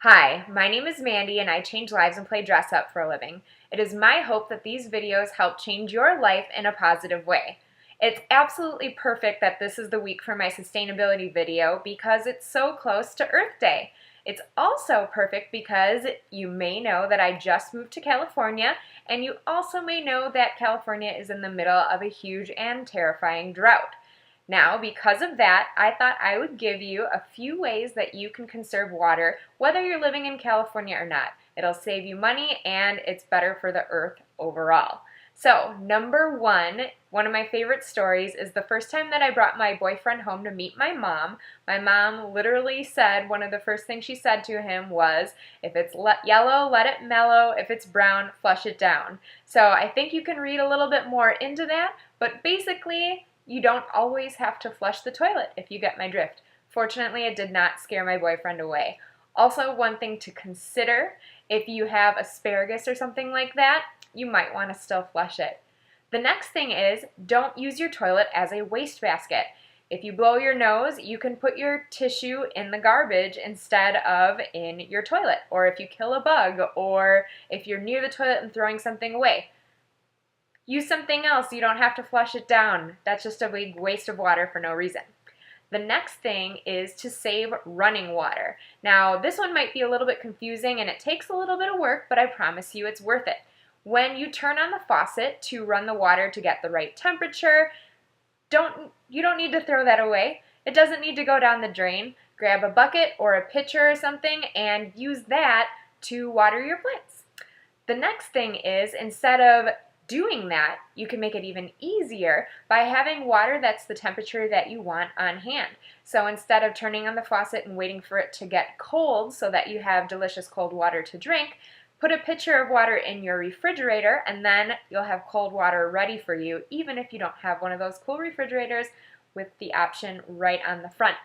Hi, my name is Mandy and I change lives and play dress up for a living. It is my hope that these videos help change your life in a positive way. It's absolutely perfect that this is the week for my sustainability video because it's so close to Earth Day. It's also perfect because you may know that I just moved to California, and you also may know that California is in the middle of a huge and terrifying drought. Now, because of that, I thought I would give you a few ways that you can conserve water, whether you're living in California or not. It'll save you money and it's better for the earth overall. So, number one of my favorite stories is the first time that I brought my boyfriend home to meet my mom. My mom literally said, one of the first things she said to him was, if it's yellow, let it mellow. If it's brown, flush it down. So I think you can read a little bit more into that, but basically, you don't always have to flush the toilet, if you get my drift. Fortunately, it did not scare my boyfriend away. Also, one thing to consider, if you have asparagus or something like that, you might want to still flush it. The next thing is, don't use your toilet as a wastebasket. If you blow your nose, you can put your tissue in the garbage instead of in your toilet. Or if you kill a bug, or if you're near the toilet and throwing something away. Use something else, you don't have to flush it down. That's just a big waste of water for no reason. The next thing is to save running water. Now, this one might be a little bit confusing and it takes a little bit of work, but I promise you it's worth it. When you turn on the faucet to run the water to get the right temperature, you don't need to throw that away. It doesn't need to go down the drain. Grab a bucket or a pitcher or something and use that to water your plants. The next thing is, instead of doing that, you can make it even easier by having water that's the temperature that you want on hand. So instead of turning on the faucet and waiting for it to get cold so that you have delicious cold water to drink, put a pitcher of water in your refrigerator and then you'll have cold water ready for you, even if you don't have one of those cool refrigerators with the option right on the front.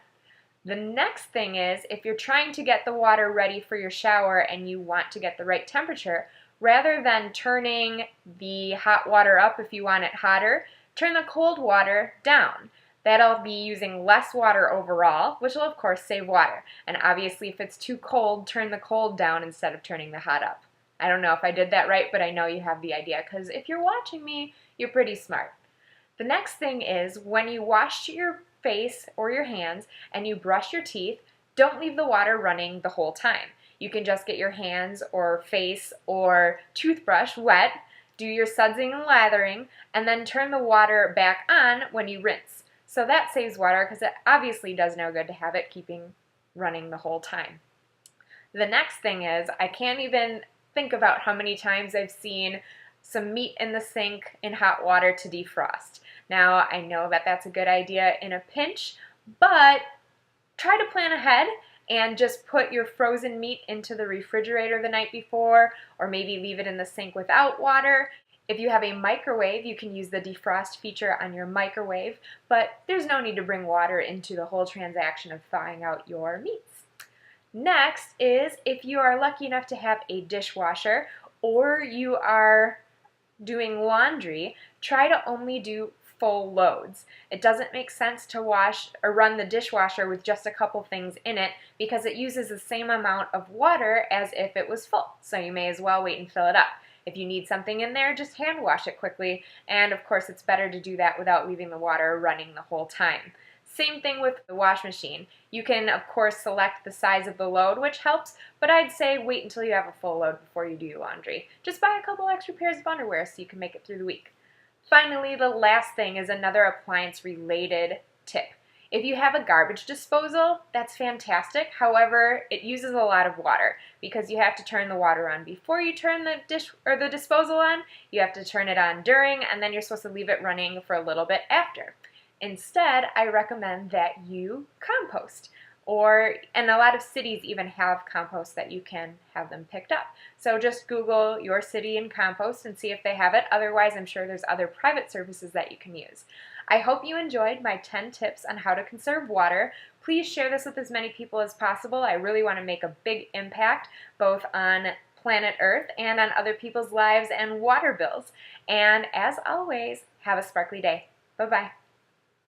The next thing is, if you're trying to get the water ready for your shower and you want to get the right temperature, rather than turning the hot water up if you want it hotter, turn the cold water down. That'll be using less water overall, which will of course save water. And obviously if it's too cold, turn the cold down instead of turning the hot up. I don't know if I did that right, but I know you have the idea, because if you're watching me, you're pretty smart. The next thing is, when you wash your face or your hands and you brush your teeth, don't leave the water running the whole time. You can just get your hands or face or toothbrush wet, do your sudsing and lathering, and then turn the water back on when you rinse. So that saves water because it obviously does no good to have it keeping running the whole time. The next thing is, I can't even think about how many times I've seen some meat in the sink in hot water to defrost. Now, I know that that's a good idea in a pinch, but try to plan ahead and just put your frozen meat into the refrigerator the night before, or maybe leave it in the sink without water. If you have a microwave, you can use the defrost feature on your microwave, but there's no need to bring water into the whole transaction of thawing out your meats. Next is, if you are lucky enough to have a dishwasher or you are doing laundry, try to only do full loads. It doesn't make sense to wash or run the dishwasher with just a couple things in it because it uses the same amount of water as if it was full. So you may as well wait and fill it up. If you need something in there, just hand wash it quickly. And of course, it's better to do that without leaving the water running the whole time. Same thing with the wash machine. You can, of course, select the size of the load, which helps, but I'd say wait until you have a full load before you do your laundry. Just buy a couple extra pairs of underwear so you can make it through the week. Finally, the last thing is another appliance-related tip. If you have a garbage disposal, that's fantastic. However, it uses a lot of water because you have to turn the water on before you turn the the disposal on. You have to turn it on during, and then you're supposed to leave it running for a little bit after. Instead, I recommend that you compost. And a lot of cities even have compost that you can have them picked up. So just Google your city and compost and see if they have it. Otherwise, I'm sure there's other private services that you can use. I hope you enjoyed my 10 tips on how to conserve water. Please share this with as many people as possible. I really want to make a big impact both on planet Earth and on other people's lives and water bills. And as always, have a sparkly day. Bye-bye.